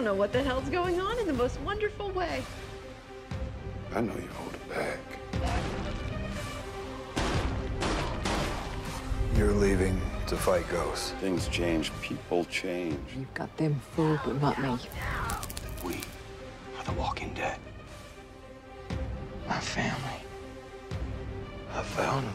know what the hell's going on in the most wonderful way. I know you hold it back. You're leaving to fight ghosts. Things change, people change. You've got them fooled, but not me. We are the Walking Dead. My family. I found them.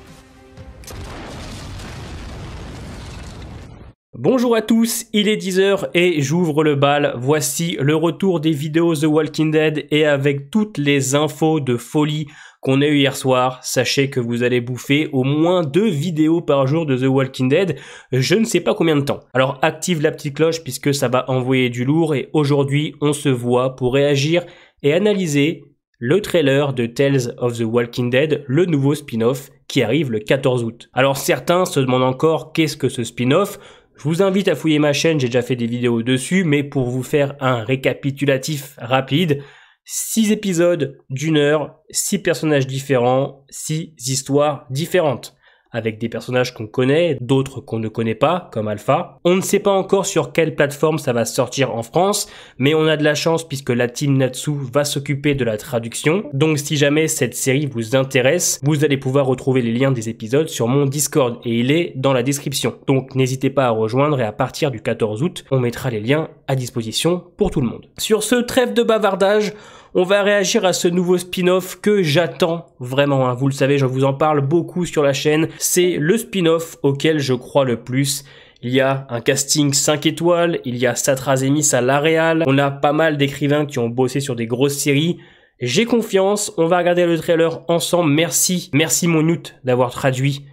Bonjour à tous, il est 10h et j'ouvre le bal. Voici le retour des vidéos The Walking Dead et avec toutes les infos de folie qu'on a eu hier soir, sachez que vous allez bouffer au moins 2 vidéos par jour de The Walking Dead, je ne sais pas combien de temps. Alors active la petite cloche puisque ça va envoyer du lourd et aujourd'hui on se voit pour réagir et analyser le trailer de Tales of the Walking Dead, le nouveau spin-off qui arrive le 14 août. Alors certains se demandent encore qu'est-ce que ce spin-off. Je vous invite à fouiller ma chaîne, j'ai déjà fait des vidéos dessus, mais pour vous faire un récapitulatif rapide, 6 épisodes d'1 heure, 6 personnages différents, 6 histoires différentes. Avec des personnages qu'on connaît, d'autres qu'on ne connaît pas, comme Alpha. On ne sait pas encore sur quelle plateforme ça va sortir en France, mais on a de la chance puisque la team Natsu va s'occuper de la traduction. Donc si jamais cette série vous intéresse, vous allez pouvoir retrouver les liens des épisodes sur mon Discord et il est dans la description. Donc n'hésitez pas à rejoindre et à partir du 14 août, on mettra les liens à disposition pour tout le monde. Sur ce trêve de bavardage, on va réagir à ce nouveau spin-off que j'attends vraiment, hein. Vous le savez, je vous en parle beaucoup sur la chaîne. C'est le spin-off auquel je crois le plus. Il y a un casting 5 étoiles, il y a Satra Zemis à la réal, on a pas mal d'écrivains qui ont bossé sur des grosses séries. J'ai confiance, on va regarder le trailer ensemble. Merci mon Newt d'avoir traduit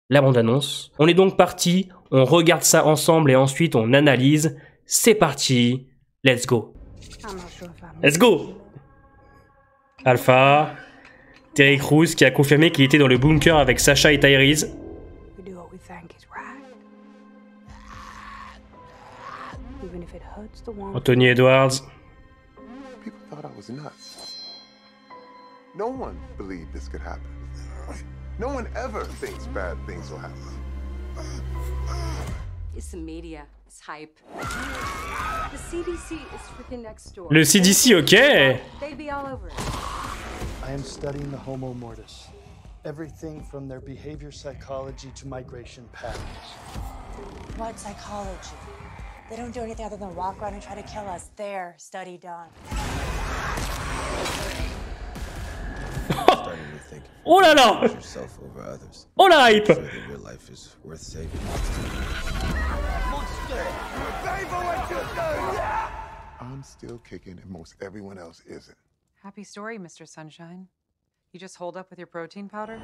la bande-annonce. On est donc parti, on regarde ça ensemble et ensuite on analyse. C'est parti, let's go. Let's go. Alpha, Terry Crews qui a confirmé qu'il était dans le bunker avec Sasha et Tyrese. Anthony Edwards. People thought I was nuts. No one believed this could happen. No one ever thinks bad things will happen. It's the media. It's hype. The CDC is freaking next door. Le CDC, ok. They'd be all over it. I am studying the Homo mortis. Everything from their behavior psychology to migration patterns. What psychology? They don't do anything other than walk around and try to kill us. There, study done. Oh là là! Oh la hype! I'm still kicking and most everyone else isn't. Happy story, Mr. Sunshine. You just hold up with your protein powder?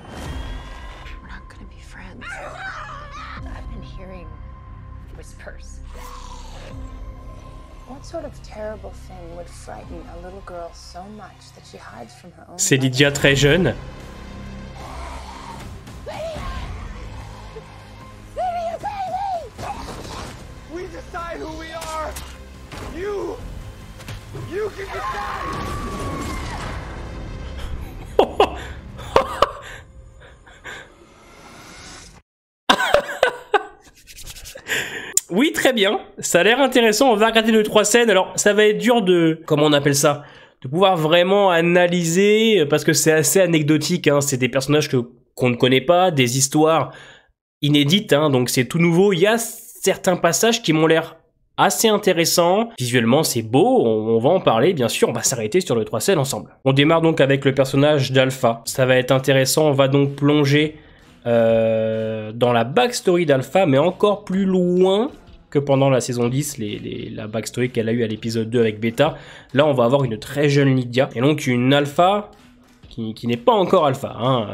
We're not gonna be friends. I've been hearing whispers. What sort of terrible thing would frighten a little girl so much that she hides from her own? C'est Lydia très jeune. We decide who we are. You can decide. Oui, très bien. Ça a l'air intéressant. On va regarder 2-3 scènes. Alors, ça va être dur de... Comment on appelle ça? De pouvoir vraiment analyser, parce que c'est assez anecdotique, hein. C'est des personnages qu'on ne connaît pas, des histoires inédites, hein. Donc c'est tout nouveau. Il y a certains passages qui m'ont l'air assez intéressants. Visuellement, c'est beau. On va en parler, bien sûr. On va s'arrêter sur le 3 scènes ensemble. On démarre donc avec le personnage d'Alpha. Ça va être intéressant. On va donc plonger dans la backstory d'Alpha, mais encore plus loin que pendant la saison 10, la backstory qu'elle a eu à l'épisode 2 avec Beta. Là, on va avoir une très jeune Lydia, et donc une Alpha qui n'est pas encore Alpha, hein.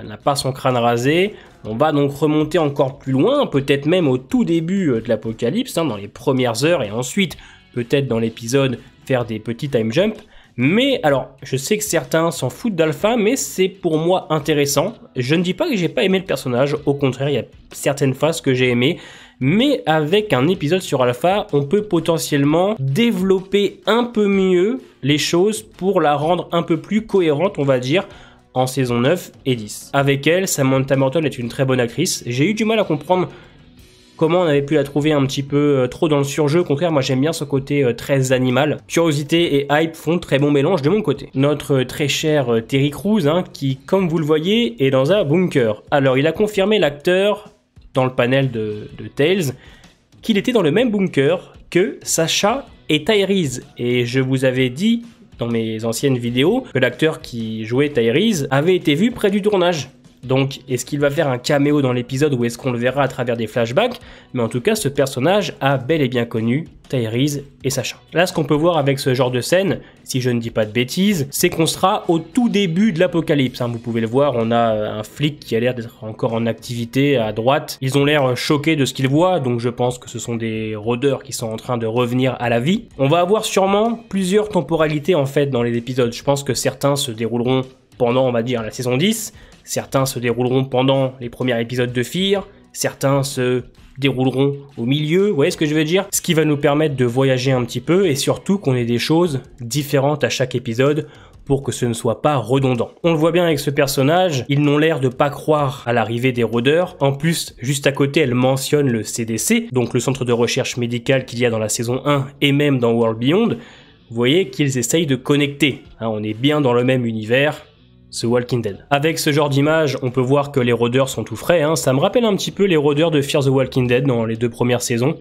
Elle n'a pas son crâne rasé. On va donc remonter encore plus loin, peut-être même au tout début de l'apocalypse, hein, dans les premières heures, et ensuite, peut-être dans l'épisode, faire des petits time jumps. Mais alors, je sais que certains s'en foutent d'Alpha, mais c'est pour moi intéressant. Je ne dis pas que j'ai pas aimé le personnage, au contraire, il y a certaines phases que j'ai aimées. Mais avec un épisode sur Alpha, on peut potentiellement développer un peu mieux les choses pour la rendre un peu plus cohérente, on va dire, en saison 9 et 10. Avec elle, Samantha Morton est une très bonne actrice. J'ai eu du mal à comprendre comment on avait pu la trouver un petit peu trop dans le surjeu. Au contraire, moi j'aime bien ce côté très animal. Curiosité et hype font très bon mélange de mon côté. Notre très cher Terry Crews, hein, qui, comme vous le voyez, est dans un bunker. Alors, il a confirmé, l'acteur, dans le panel de Tales, qu'il était dans le même bunker que Sasha et Tyrese. Et je vous avais dit dans mes anciennes vidéos que l'acteur qui jouait Tyrese avait été vu près du tournage. Donc, est-ce qu'il va faire un caméo dans l'épisode ou est-ce qu'on le verra à travers des flashbacks? Mais en tout cas, ce personnage a bel et bien connu Tyrese et Sasha. Là, ce qu'on peut voir avec ce genre de scène, si je ne dis pas de bêtises, c'est qu'on sera au tout début de l'apocalypse. Hein. Vous pouvez le voir, on a un flic qui a l'air d'être encore en activité à droite. Ils ont l'air choqués de ce qu'ils voient, donc je pense que ce sont des rôdeurs qui sont en train de revenir à la vie. On va avoir sûrement plusieurs temporalités en fait dans les épisodes. Je pense que certains se dérouleront pendant, on va dire, la saison 10, certains se dérouleront pendant les premiers épisodes de Fear, certains se dérouleront au milieu, vous voyez ce que je veux dire? Ce qui va nous permettre de voyager un petit peu et surtout qu'on ait des choses différentes à chaque épisode pour que ce ne soit pas redondant. On le voit bien avec ce personnage, ils n'ont l'air de pas croire à l'arrivée des rôdeurs. En plus, juste à côté, elle mentionne le CDC, donc le centre de recherche médicale qu'il y a dans la saison 1 et même dans World Beyond. Vous voyez qu'ils essayent de connecter, hein, on est bien dans le même univers, The Walking Dead. Avec ce genre d'image, on peut voir que les rôdeurs sont tout frais, hein. Ça me rappelle un petit peu les rôdeurs de Fear the Walking Dead dans les 2 premières saisons.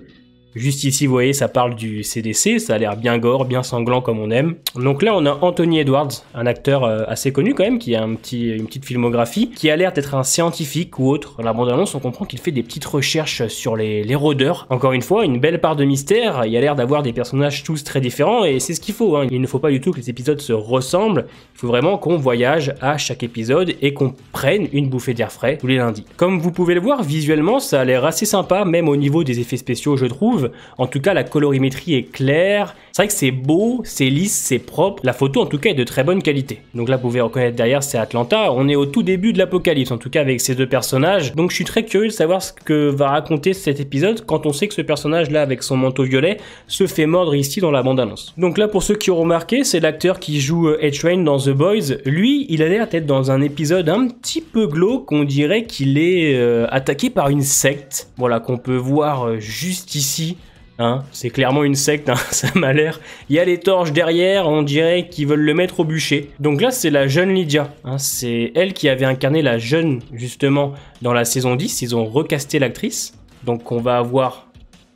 Juste ici, vous voyez, ça parle du CDC, ça a l'air bien gore, bien sanglant comme on aime. Donc là, on a Anthony Edwards, un acteur assez connu quand même, qui a une petite filmographie, qui a l'air d'être un scientifique ou autre. Dans la bande-annonce, on comprend qu'il fait des petites recherches sur les rôdeurs. Encore une fois, une belle part de mystère, il y a l'air d'avoir des personnages tous très différents, et c'est ce qu'il faut, hein. Il ne faut pas du tout que les épisodes se ressemblent, il faut vraiment qu'on voyage à chaque épisode et qu'on prenne une bouffée d'air frais tous les lundis. Comme vous pouvez le voir, visuellement, ça a l'air assez sympa, même au niveau des effets spéciaux, je trouve. En tout cas, la colorimétrie est claire. C'est vrai que c'est beau, c'est lisse, c'est propre. La photo, en tout cas, est de très bonne qualité. Donc là, vous pouvez reconnaître derrière, c'est Atlanta. On est au tout début de l'apocalypse, en tout cas avec ces 2 personnages. Donc je suis très curieux de savoir ce que va raconter cet épisode quand on sait que ce personnage-là, avec son manteau violet, se fait mordre ici dans la bande-annonce. Donc là, pour ceux qui ont remarqué, c'est l'acteur qui joue A-Train dans The Boys. Lui, il a l'air d'être dans un épisode un petit peu glauque. On dirait qu'il est attaqué par une secte. Voilà, qu'on peut voir juste ici. Hein, c'est clairement une secte, hein, ça m'a l'air. Il y a les torches derrière, on dirait qu'ils veulent le mettre au bûcher. Donc là, c'est la jeune Lydia. Hein, c'est elle qui avait incarné la jeune, justement, dans la saison 10. Ils ont recasté l'actrice. Donc on va avoir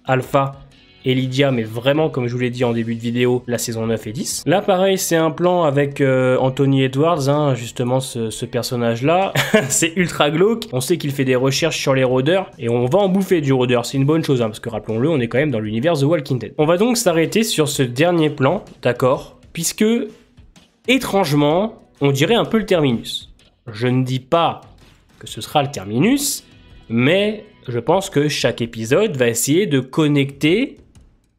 Alpha et Lydia, mais vraiment, comme je vous l'ai dit en début de vidéo, la saison 9 et 10. Là, pareil, c'est un plan avec Anthony Edwards, hein, justement, ce personnage-là. C'est ultra glauque. On sait qu'il fait des recherches sur les rôdeurs, et on va en bouffer du rôdeur. C'est une bonne chose, hein, parce que, rappelons-le, on est quand même dans l'univers The Walking Dead. On va donc s'arrêter sur ce dernier plan, d'accord, puisque, étrangement, on dirait un peu le terminus. Je ne dis pas que ce sera le terminus, mais je pense que chaque épisode va essayer de connecter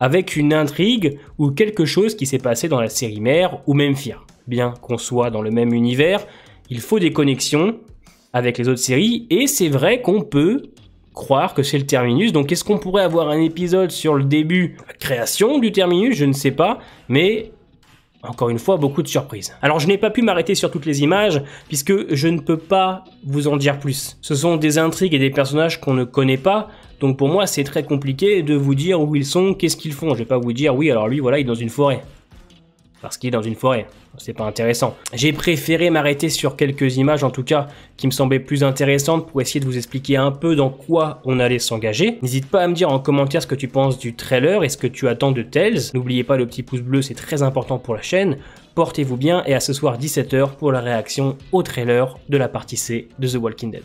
avec une intrigue ou quelque chose qui s'est passé dans la série mère ou même Fear. Bien qu'on soit dans le même univers, il faut des connexions avec les autres séries et c'est vrai qu'on peut croire que c'est le terminus. Donc est-ce qu'on pourrait avoir un épisode sur le début, la création du terminus? Je ne sais pas, mais encore une fois, beaucoup de surprises. Alors je n'ai pas pu m'arrêter sur toutes les images puisque je ne peux pas vous en dire plus. Ce sont des intrigues et des personnages qu'on ne connaît pas. Donc pour moi, c'est très compliqué de vous dire où ils sont, qu'est-ce qu'ils font. Je vais pas vous dire, oui, alors lui, voilà, il est dans une forêt. Parce qu'il est dans une forêt. C'est pas intéressant. J'ai préféré m'arrêter sur quelques images, en tout cas, qui me semblaient plus intéressantes pour essayer de vous expliquer un peu dans quoi on allait s'engager. N'hésite pas à me dire en commentaire ce que tu penses du trailer et ce que tu attends de Tales. N'oubliez pas le petit pouce bleu, c'est très important pour la chaîne. Portez-vous bien et à ce soir 17h pour la réaction au trailer de la partie C de The Walking Dead.